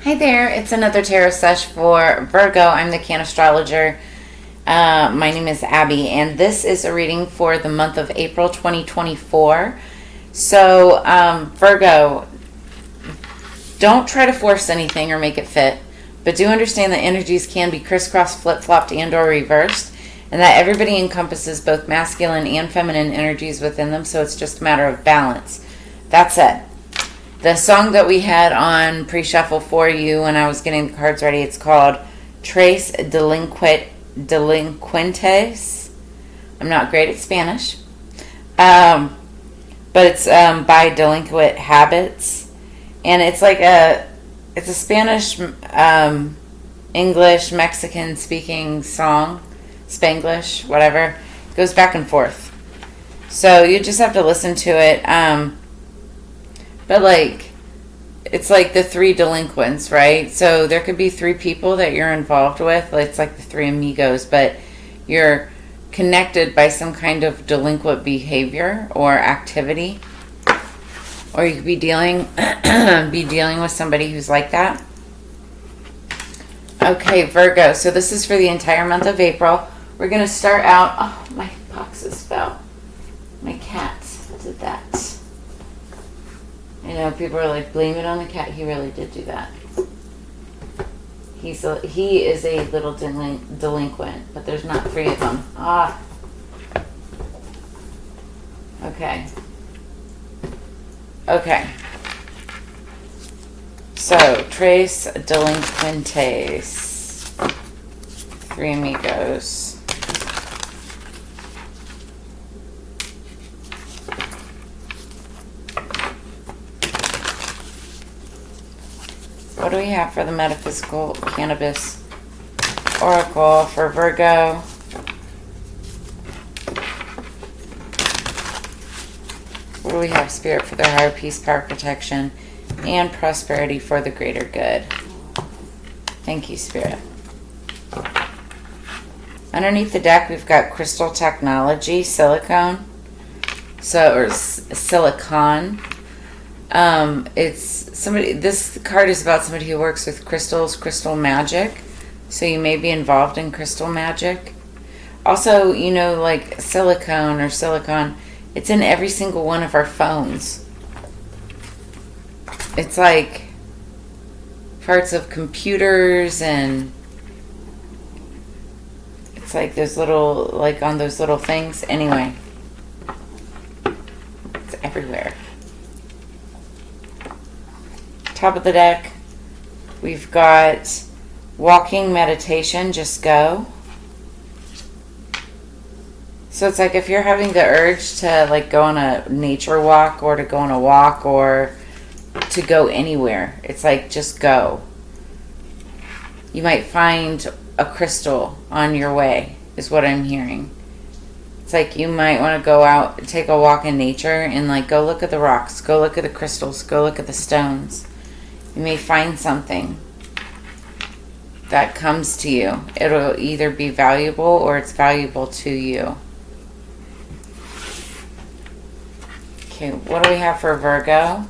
Hi there, it's another tarot sesh for Virgo. I'm the Cannastrologer. My name is Abby, and this is a reading for the month of April 2024. So, Virgo, don't try to force anything or make it fit, but do understand that energies can be crisscrossed, flip-flopped, and or reversed, and that everybody encompasses both masculine and feminine energies within them, so it's just a matter of balance. That said, the song that we had on pre-shuffle for you when I was getting the cards ready, it's called Tres Delincuentes. I'm not great at Spanish. But it's by Delinquent Habits. And it's like it's a Spanish, English, Mexican speaking song. Spanglish, whatever. It goes back and forth. So you just have to listen to it. But like, it's like the three delinquents, right? So there could be three people that you're involved with. It's like the three amigos, but you're connected by some kind of delinquent behavior or activity. Or you could be dealing with somebody who's like that. Okay, Virgo. So this is for the entire month of April. We're going to start out... Oh, my boxes fell. My cat did that. You know, people are like, blame it on the cat. He really did do that. He is a little delinquent, but there's not three of them. Ah. Okay. Okay. So, Tres Delincuentes. Three amigos. What do we have for the Metaphysical Cannabis Oracle for Virgo? What do we have, Spirit, for their higher peace, power, protection, and prosperity for the greater good? Thank you, Spirit. Underneath the deck, we've got Crystal Technology, Silicone. Silicon. This card is about somebody who works with crystals, crystal magic. So you may be involved in crystal magic. Also, you know, like silicone or silicon, it's in every single one of our phones. It's like parts of computers, and it's like those little, like on those little things. Anyway, it's everywhere. Top of the deck, we've got walking meditation, just go. So it's like if you're having the urge to like go on a nature walk or to go on a walk or to go anywhere, it's like just go. You might find a crystal on your way, is what I'm hearing. It's like you might want to go out, take a walk in nature and like go look at the rocks, go look at the crystals, go look at the stones. You may find something that comes to you. It'll either be valuable or it's valuable to you. Okay, what do we have for Virgo?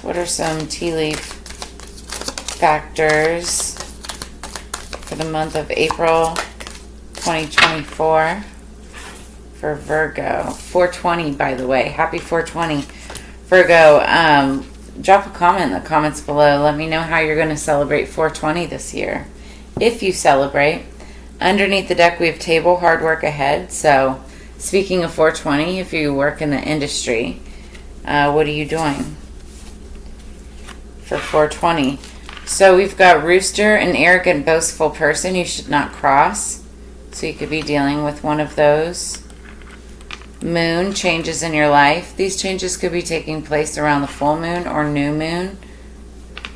What are some tea leaf factors for the month of April 2024 for Virgo? 420, by the way. Happy 420. Virgo, drop a comment in the comments below. Let me know how you're going to celebrate 420 this year. If you celebrate. Underneath the deck, we have table, hard work ahead. So, speaking of 420, if you work in the industry, what are you doing for 420? So, we've got rooster, an arrogant, boastful person you should not cross. So, you could be dealing with one of those. Moon, changes in your life. These changes could be taking place around the full moon or new moon.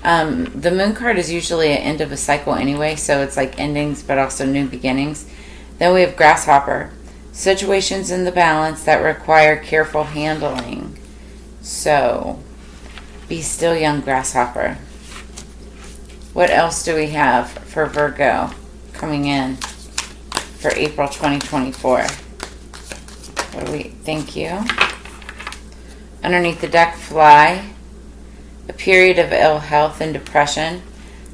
The moon card is usually an end of a cycle anyway, so it's like endings but also new beginnings. Then we have grasshopper. Situations in the balance that require careful handling. So, be still, young grasshopper. What else do we have for Virgo coming in for April 2024? Thank you. Underneath the deck, fly. a period of ill health and depression.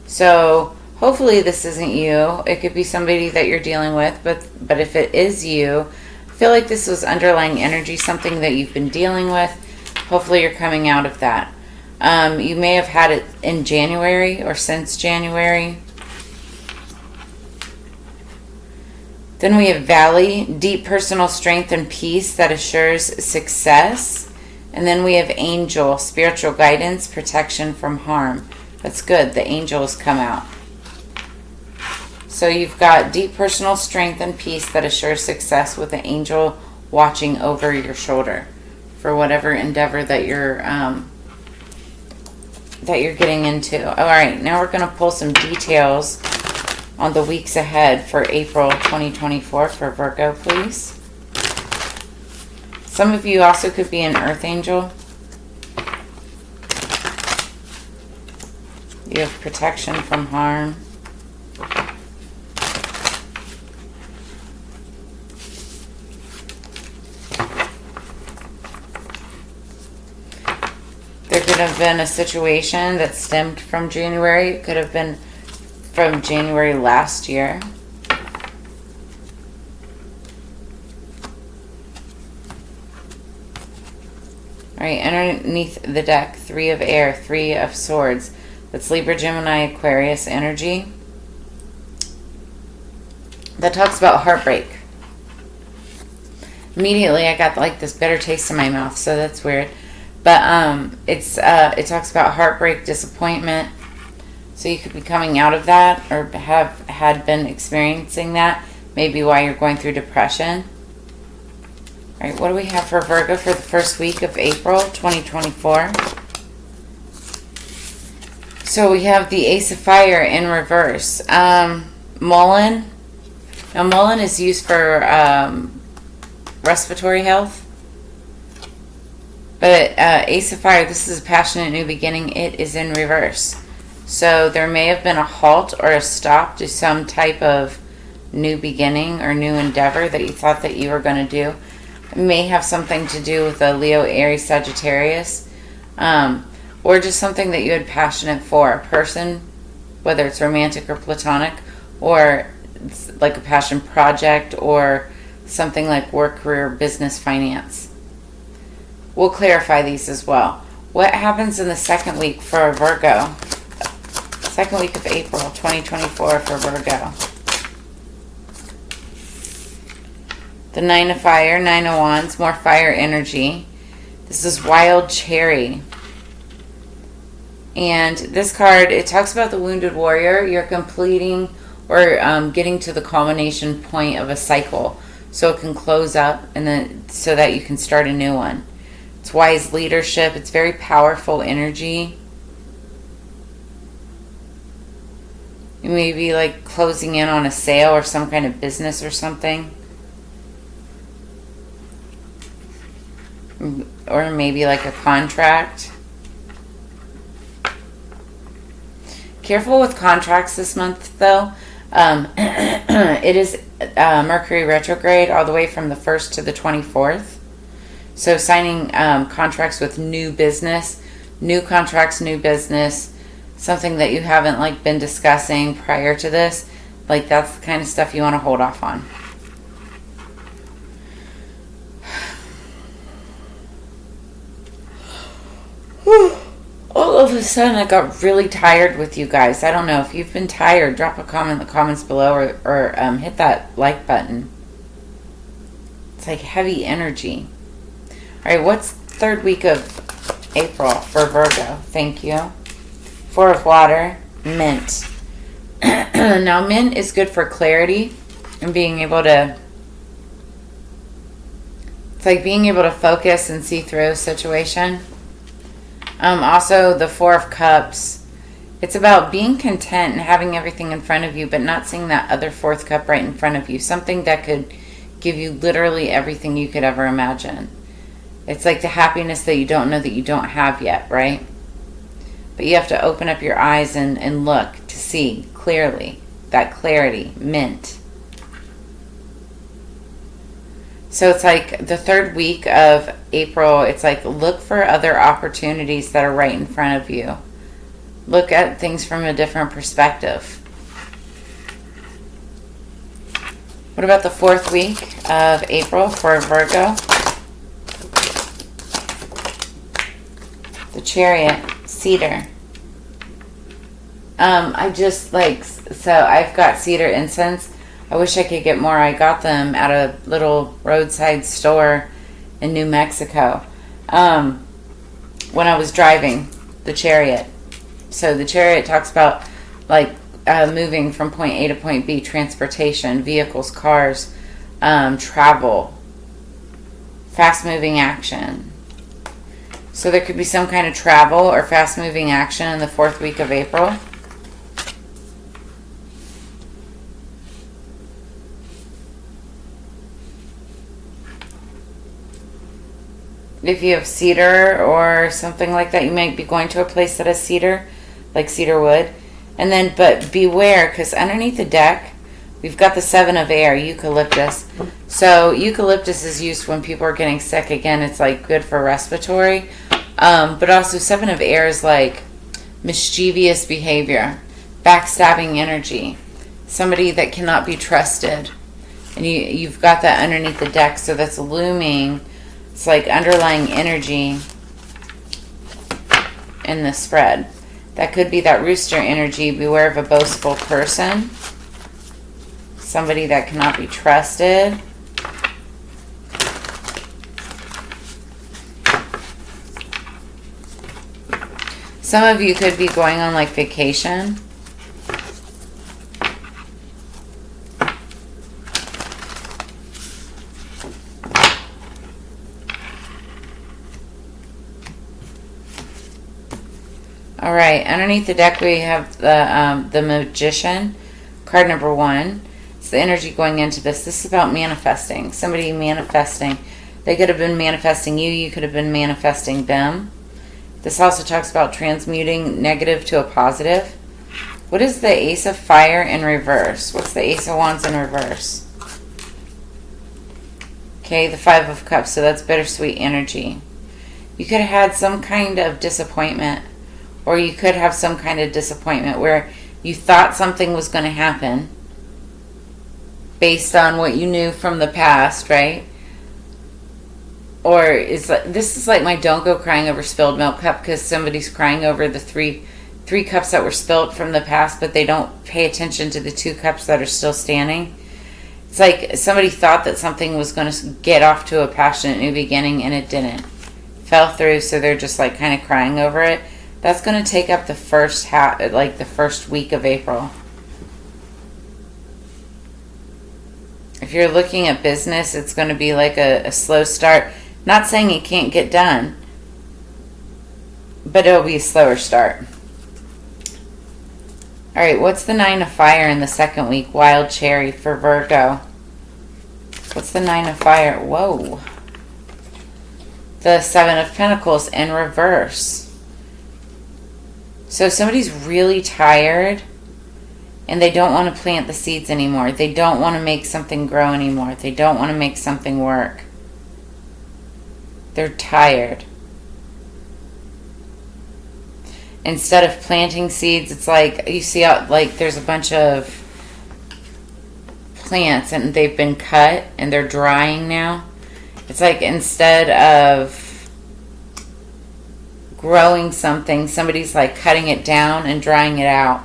So hopefully this isn't you. It could be somebody that you're dealing with, but if it is you, I feel like this was underlying energy, something that you've been dealing with. Hopefully you're coming out of that. You may have had it in January or since January. Then we have Valley, deep personal strength and peace that assures success. And then we have Angel, spiritual guidance, protection from harm. That's good. The angels come out. So you've got deep personal strength and peace that assures success with the angel watching over your shoulder for whatever endeavor that you're getting into. All right, now we're going to pull some details on the weeks ahead for April 2024 for Virgo, please. Some of you also could be an earth angel. You have protection from harm. There could have been a situation that stemmed from January. It could have been from January last year. All right, underneath the deck, 3 of air, 3 of swords. That's Libra, Gemini, Aquarius energy. That talks about heartbreak. Immediately I got like this bitter taste in my mouth, so that's weird. But it talks about heartbreak, disappointment. So you could be coming out of that or had been experiencing that. Maybe while you're going through depression. All right, what do we have for Virgo for the first week of April 2024? So we have the Ace of Fire in reverse. Mullein. Now mullein is used for respiratory health. But Ace of Fire, this is a passionate new beginning. It is in reverse. So there may have been a halt or a stop to some type of new beginning or new endeavor that you thought that you were going to do. It may have something to do with a Leo, Aries, Sagittarius. Or just something that you had passionate for. A person, whether it's romantic or platonic, or like a passion project, or something like work, career, business, finance. We'll clarify these as well. What happens in the second week for Virgo? Second week of April 2024 for Virgo. The 9 of Fire, 9 of Wands, more fire energy. This is Wild Cherry. And this card, it talks about the wounded warrior. You're completing or getting to the culmination point of a cycle. So it can close up and then so that you can start a new one. It's wise leadership. It's very powerful energy. You may be like closing in on a sale or some kind of business or something. Or maybe like a contract. Careful with contracts this month though. It is Mercury retrograde all the way from the 1st to the 24th. So signing contracts with new business, new contracts, new business, something that you haven't like been discussing prior to this, like that's the kind of stuff you want to hold off on. All of a sudden I got really tired with you guys. I don't know if you've been tired. Drop a comment in the comments below or hit that like button. It's like heavy energy. All right, what's third week of April for Virgo? Thank you. 4 of Water, Mint. Now, Mint is good for clarity and being able to... It's like being able to focus and see through a situation. Also, the 4 of Cups. It's about being content and having everything in front of you, but not seeing that other 4th cup right in front of you. Something that could give you literally everything you could ever imagine. It's like the happiness that you don't know that you don't have yet, right? But you have to open up your eyes and look to see clearly. That clarity, Mint. So it's like the third week of April, it's like look for other opportunities that are right in front of you. Look at things from a different perspective. What about the fourth week of April for Virgo? The Chariot, Cedar. I just like, so I've got cedar incense. I wish I could get more. I got them at a little roadside store in New Mexico when I was driving the Chariot. So the Chariot talks about like moving from point A to point B, transportation, vehicles, cars, travel, fast-moving action. So there could be some kind of travel or fast-moving action in the fourth week of April. If you have cedar or something like that, you might be going to a place that has cedar, like cedar wood. And then, but beware, because underneath the deck, we've got the Seven of Air, eucalyptus. So eucalyptus is used when people are getting sick. Again, it's like good for respiratory. But also Seven of Air is like mischievous behavior, backstabbing energy, somebody that cannot be trusted. And you've got that underneath the deck, so that's looming. It's like underlying energy in the spread. That could be that rooster energy. Beware of a boastful person. Somebody that cannot be trusted. Some of you could be going on like vacation. All right, underneath the deck we have the Magician, card number 1. It's the energy going into this. This is about manifesting. Somebody manifesting. They could have been manifesting you. You could have been manifesting them. This also talks about transmuting negative to a positive. What is the Ace of Fire in reverse? What's the Ace of Wands in reverse? Okay, the Five of Cups. So that's bittersweet energy. You could have had some kind of disappointment. Or you could have some kind of disappointment where you thought something was going to happen based on what you knew from the past, right? Or this is like my don't go crying over spilled milk cup, because somebody's crying over the three cups that were spilled from the past, but they don't pay attention to the 2 cups that are still standing. It's like somebody thought that something was going to get off to a passionate new beginning, and it didn't. Fell through, so they're just like kind of crying over it. That's going to take up the first the first week of April. If you're looking at business, it's going to be like a slow start. Not saying it can't get done, but it'll be a slower start. All right, what's the Nine of Fire in the second week? Wild Cherry for Virgo. What's the Nine of Fire? Whoa. The Seven of Pentacles in reverse. So somebody's really tired and they don't want to plant the seeds anymore. They don't want to make something grow anymore. They don't want to make something work. They're tired. Instead of planting seeds, it's like you see out like there's a bunch of plants and they've been cut and they're drying now. It's like instead of growing something, somebody's like cutting it down and drying it out.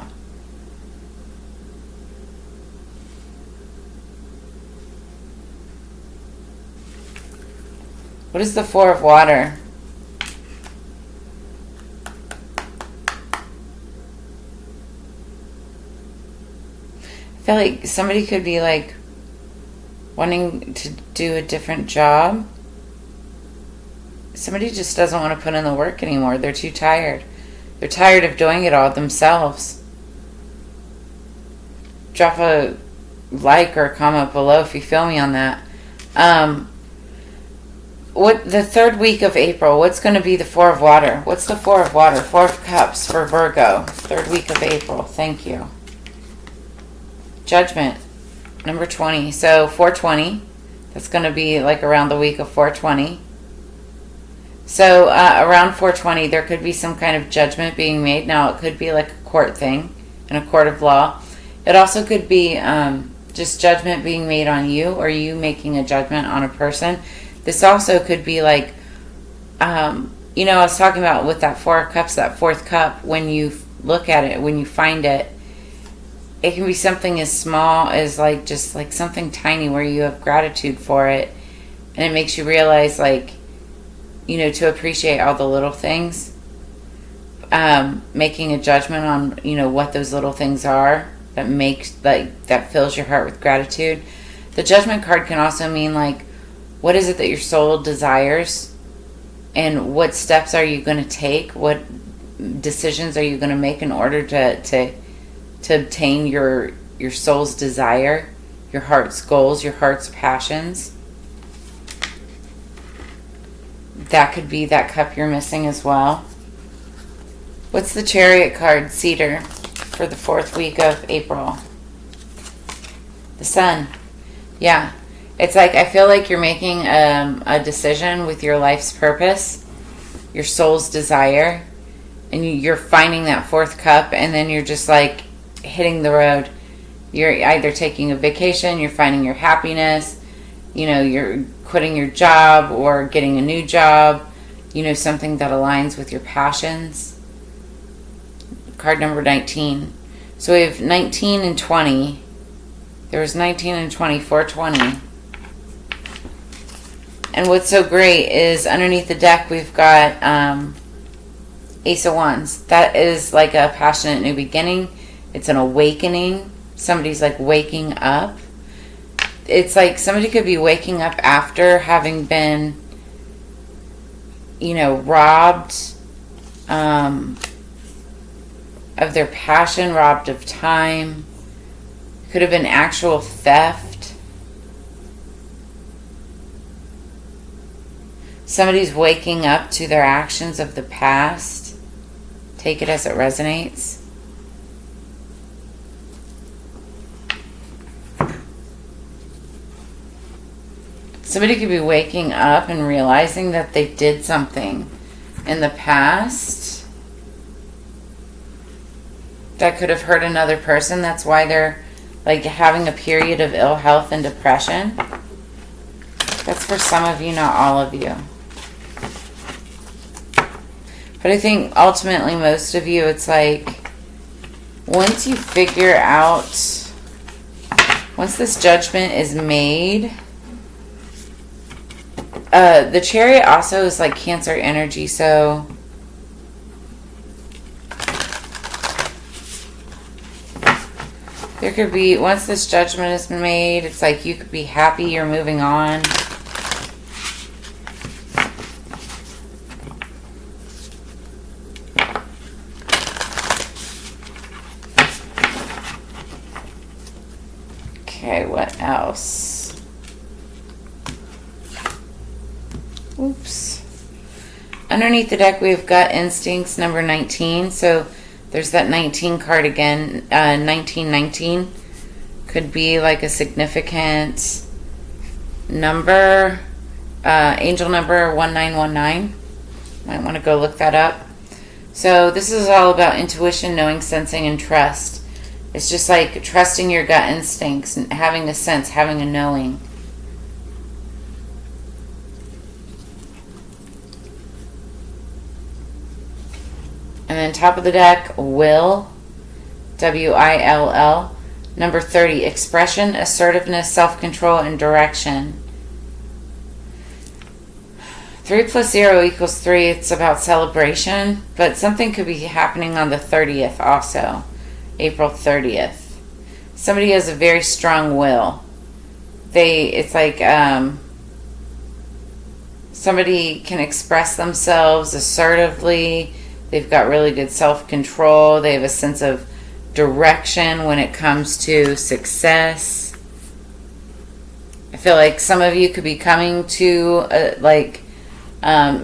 What is the Four of Water? I feel like somebody could be like wanting to do a different job. Somebody just doesn't want to put in the work anymore. They're too tired. They're tired of doing it all themselves. Drop a like or a comment below if you feel me on that. What the third week of April, what's going to be the Four of Water? What's the Four of Water? Four of Cups for Virgo. Third week of April. Thank you. Judgment. Number 20. So 420. That's going to be like around the week of 420. So around 420, there could be some kind of judgment being made. Now, it could be like a court thing in a court of law. It also could be just judgment being made on you, or you making a judgment on a person. This also could be like, I was talking about with that Four of Cups, that fourth cup, when you look at it, when you find it, it can be something as small as like just like something tiny where you have gratitude for it, and it makes you realize like, to appreciate all the little things. Making a judgment on, what those little things are that fills your heart with gratitude. The Judgment card can also mean like, what is it that your soul desires, and what steps are you going to take? What decisions are you going to make in order to obtain your soul's desire, your heart's goals, your heart's passions? That could be that cup you're missing as well. What's the Chariot card, Cedar, for the 4th week of April? The Sun. Yeah. It's like, I feel like you're making a decision with your life's purpose, your soul's desire, and you're finding that 4th cup, and then you're just like hitting the road. You're either taking a vacation, you're finding your happiness, you're quitting your job or getting a new job, something that aligns with your passions. Card number 19. So we have 19 and 20. There was 19 and 20, 420. And what's so great is underneath the deck we've got Ace of Wands. That is like a passionate new beginning. It's an awakening. Somebody's like waking up. It's like somebody could be waking up after having been, robbed of their passion, robbed of time. Could have been actual theft. Somebody's waking up to their actions of the past. Take it as it resonates. Somebody could be waking up and realizing that they did something in the past that could have hurt another person. That's why they're like having a period of ill health and depression. That's for some of you, not all of you. But I think ultimately most of you, it's like once you figure out, once this judgment is made, the Chariot also is like Cancer energy, so there could be, once this judgment has been made, it's like you could be happy you're moving on. Okay, what else? Oops. Underneath the deck, we've got Instincts number 19. So there's that 19 card again. 1919 could be like a significant number. Angel number 1919. Might want to go look that up. So this is all about intuition, knowing, sensing, and trust. It's just like trusting your gut instincts and having a sense, having a knowing. And then top of the deck, Will, W-I-L-L, number 30, expression, assertiveness, self-control, and direction. 3 plus 0 equals 3. It's about celebration, but something could be happening on the 30th also, April 30th. Somebody has a very strong will. It's like somebody can express themselves assertively. They've got really good self-control. They have a sense of direction when it comes to success. I feel like some of you could be coming to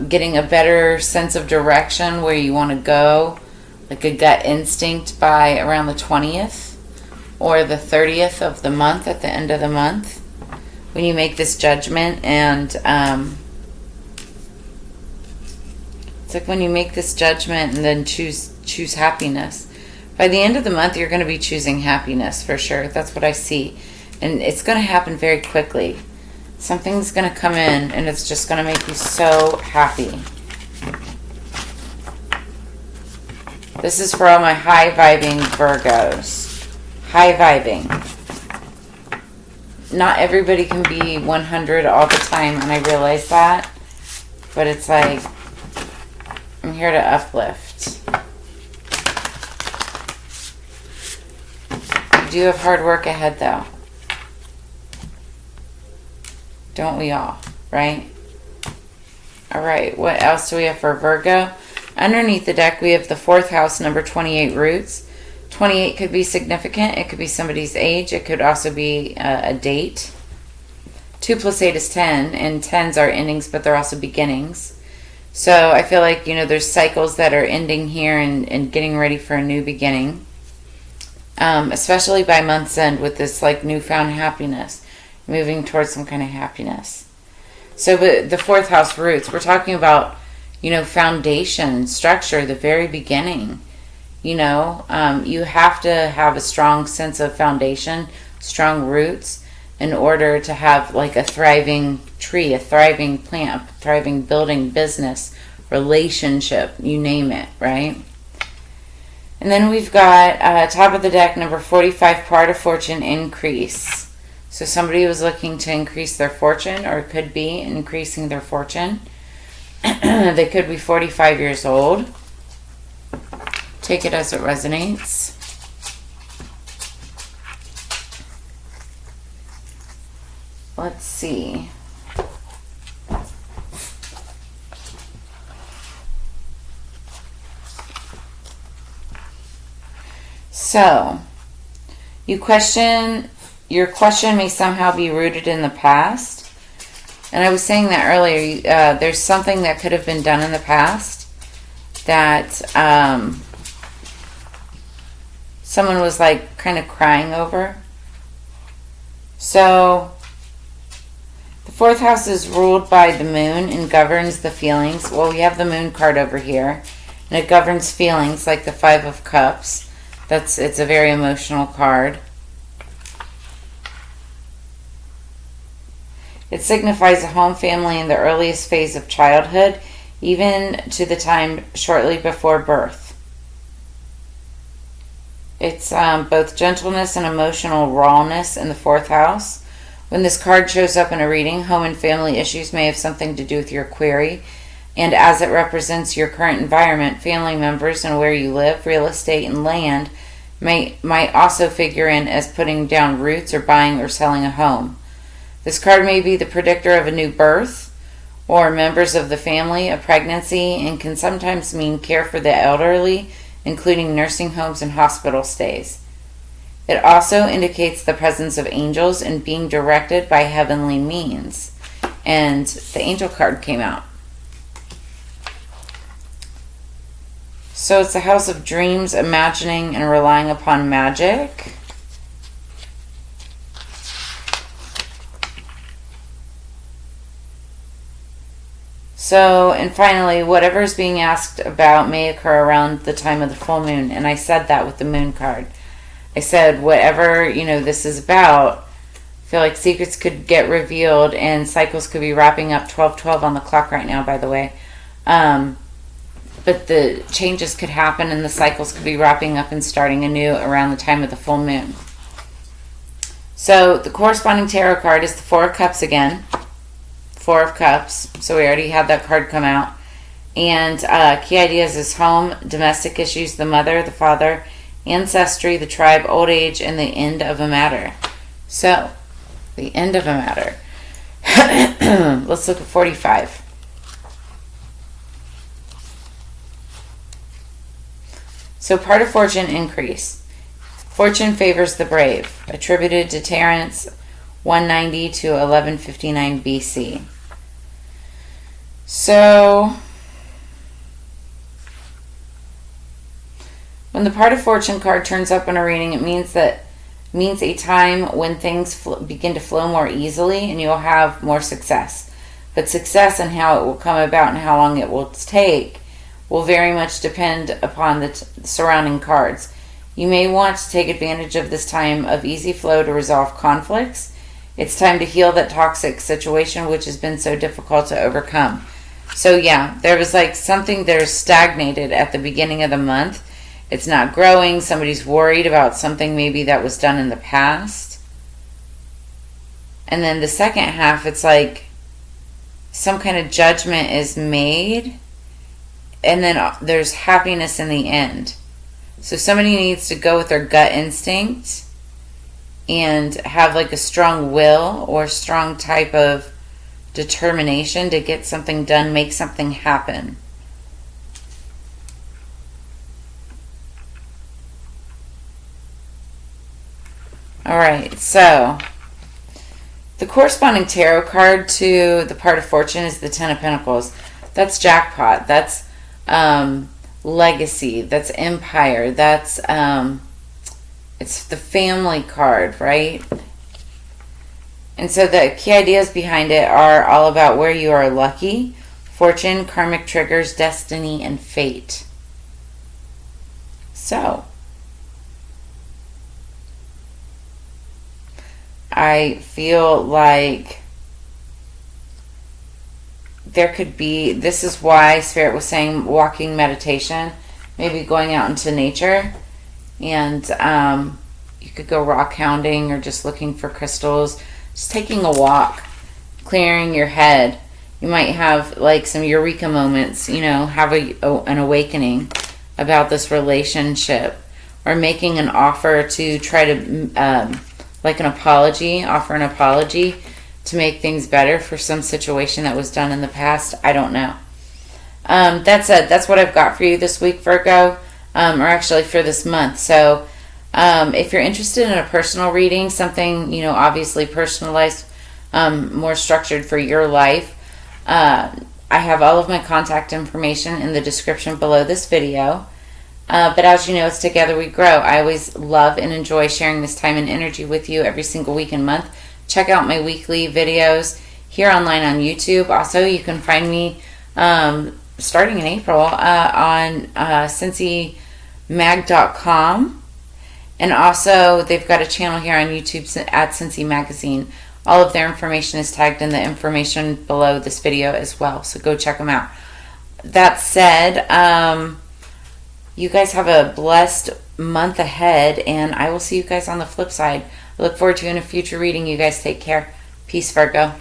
getting a better sense of direction where you want to go, like a gut instinct by around the 20th or the 30th of the month, at the end of the month. when you make this judgment, and it's like when you make this judgment and then choose happiness. By the end of the month, you're going to be choosing happiness for sure. That's what I see. And it's going to happen very quickly. Something's going to come in and it's just going to make you so happy. This is for all my high-vibing Virgos. High-vibing. Not everybody can be 100 all the time, and I realize that. But it's like, I'm here to uplift. You do have hard work ahead, though. Don't we all, right? All right, what else do we have for Virgo? Underneath the deck, we have the 4th house, number 28, roots. 28 could be significant. It could be somebody's age. It could also be a date. 2 plus 8 is 10, and 10s are endings, but they're also beginnings. So I feel like, there's cycles that are ending here and getting ready for a new beginning. Especially by month's end with this like newfound happiness. Moving towards some kind of happiness. So, but the 4th house roots, we're talking about, foundation, structure, the very beginning. You have to have a strong sense of foundation, strong roots, in order to have like a thriving tree, a thriving plant, a thriving building, business, relationship, you name it, right? And then we've got top of the deck, number 45, part of fortune, increase. So somebody was looking to increase their fortune, or could be increasing their fortune. They could be 45 years old. Take it as it resonates. Let's see. So, your question may somehow be rooted in the past. And I was saying that earlier. There's something that could have been done in the past that someone was like kind of crying over. So, the 4th house is ruled by the moon and governs the feelings. Well, we have the moon card over here. And it governs feelings like the 5 of Cups. It's a very emotional card. It signifies a home family in the earliest phase of childhood, even to the time shortly before birth. It's both gentleness and emotional rawness in the 4th house. When this card shows up in a reading, home and family issues may have something to do with your query. And as it represents your current environment, family members and where you live, real estate and land might also figure in as putting down roots or buying or selling a home. This card may be the predictor of a new birth or members of the family, a pregnancy, and can sometimes mean care for the elderly, including nursing homes and hospital stays. It also indicates the presence of angels and being directed by heavenly means. And the angel card came out. So it's the house of dreams, imagining, and relying upon magic. So, and finally, whatever is being asked about may occur around the time of the full moon. And I said that with the moon card. I said, whatever, this is about, I feel like secrets could get revealed and cycles could be wrapping up. 12:12 on the clock right now, by the way. But the changes could happen and the cycles could be wrapping up and starting anew around the time of the full moon. So the corresponding tarot card is the 4 of Cups again. 4 of Cups. So we already had that card come out. And key ideas is home, domestic issues, the mother, the father, ancestry, the tribe, old age, and the end of a matter. So, the end of a matter. Let's look at 45. So part of fortune, increase. Fortune favors the brave. Attributed to Terence, 190 to 1159 BC. So, when the part of fortune card turns up in a reading, it means that means a time when things begin to flow more easily and you'll have more success. But success and how it will come about and how long it will take will very much depend upon the surrounding cards. You may want to take advantage of this time of easy flow to resolve conflicts. It's time to heal that toxic situation which has been so difficult to overcome. So yeah, there was like something that is stagnated at the beginning of the month. It's not growing. Somebody's worried about something maybe that was done in the past. And then the second half, it's like some kind of judgment is made. And then there's happiness in the end. So somebody needs to go with their gut instinct and have like a strong will or strong type of determination to get something done, make something happen. Alright, so the corresponding tarot card to the part of fortune is the Ten of Pentacles. That's jackpot. That's legacy. That's empire. That's it's the family card, right? And so the key ideas behind it are all about where you are lucky, fortune, karmic triggers, destiny, and fate. So I feel like there could be, this is why Spirit was saying walking meditation, maybe going out into nature, and you could go rock hounding or just looking for crystals, just taking a walk, clearing your head. You might have like some eureka moments, you know, have an awakening about this relationship, or making an offer to try to like an apology, offer an apology to make things better for some situation that was done in the past. I don't know. That's what I've got for you this week, Virgo, or actually for this month. So if you're interested in a personal reading, something, you know, obviously personalized, more structured for your life, I have all of my contact information in the description below this video. But as you know, it's Together We Grow. I always love and enjoy sharing this time and energy with you every single week and month. Check out my weekly videos here online on YouTube. Also, you can find me starting in April on CincyMag.com. And also, they've got a channel here on YouTube at Cincy Magazine. All of their information is tagged in the information below this video as well. So go check them out. That said, you guys have a blessed month ahead, and I will see you guys on the flip side. I look forward to you in a future reading. You guys take care. Peace, Virgo.